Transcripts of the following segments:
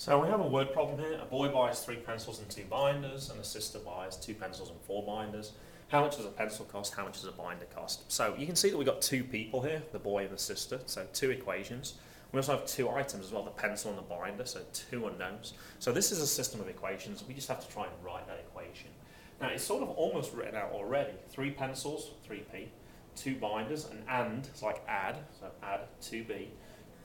So we have a word problem here. A boy buys 3 pencils and 2 binders, and a sister buys 2 pencils and 4 binders. How much does a pencil cost? How much does a binder cost? So you can see that we've got 2 people here, the boy and the sister, so 2 equations. We also have 2 items as well, the pencil and the binder, so 2 unknowns. So this is a system of equations. We just have to try and write that equation. Now it's sort of almost written out already. 3 pencils, 3p, 2 binders, and, it's like add, so add 2b,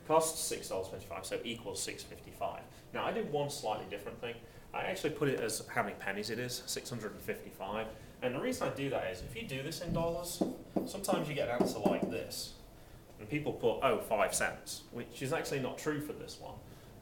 costs $6.25, so equals $6.55. Now I did one slightly different thing. I actually put it as how many pennies it is, 655. And the reason I do that is, if you do this in dollars, sometimes you get an answer like this. And people put, 5 cents, which is actually not true for this one,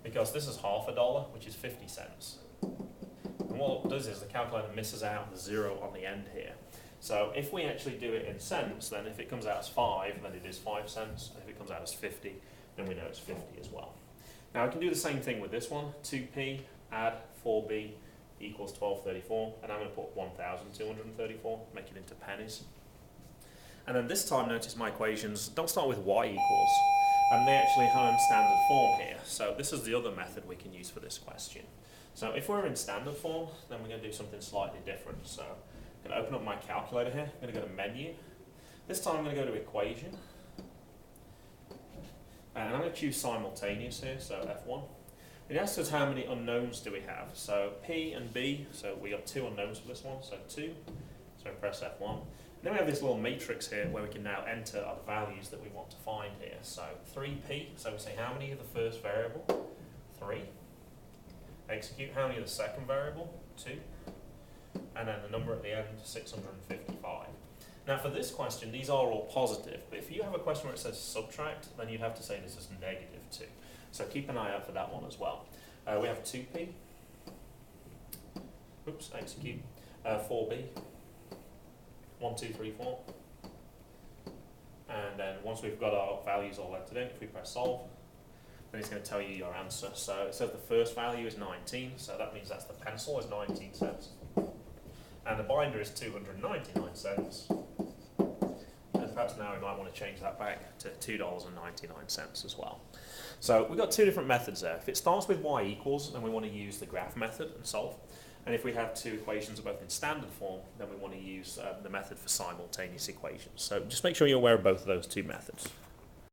because this is half a dollar, which is 50 cents. And what it does is the calculator misses out the 0 on the end here. So if we actually do it in cents, then if it comes out as 5, then it is 5 cents. And if it comes out as 50, then we know it's 50 as well. Now I can do the same thing with this one. 2p add 4b equals 1234, and I'm going to put 1,234, make it into pennies. And then this time, notice my equations don't start with y equals, and they actually have in standard form here. So this is the other method we can use for this question. So if we're in standard form, then we're going to do something slightly different. So I'm going to open up my calculator here. I'm going to go to menu. This time I'm going to go to equation. And I'm going to choose simultaneous here, so F1. It asks us how many unknowns do we have. So P and B, so we got 2 unknowns for this one, so 2. So press F1. And then we have this little matrix here where we can now enter the values that we want to find here. So 3P, so we say how many of the first variable? 3. Execute, how many of the second variable? 2. And then the number at the end, 655. Now for this question, these are all positive, but if you have a question where it says subtract, then you'd have to say this is negative 2. So keep an eye out for that one as well. We have 2p, oops, execute, 4b, 1, 2, 3, 4. And then once we've got our values all entered in, if we press solve, then it's going to tell you your answer. So it says the first value is 19, so that means that's the pencil is 19 cents. And the binder is 299 cents. And perhaps now we might want to change that back to $2.99 as well. So we've got 2 different methods there. If it starts with y equals, then we want to use the graph method and solve. And if we have 2 equations both in standard form, then we want to use the method for simultaneous equations. So just make sure you're aware of both of those 2 methods.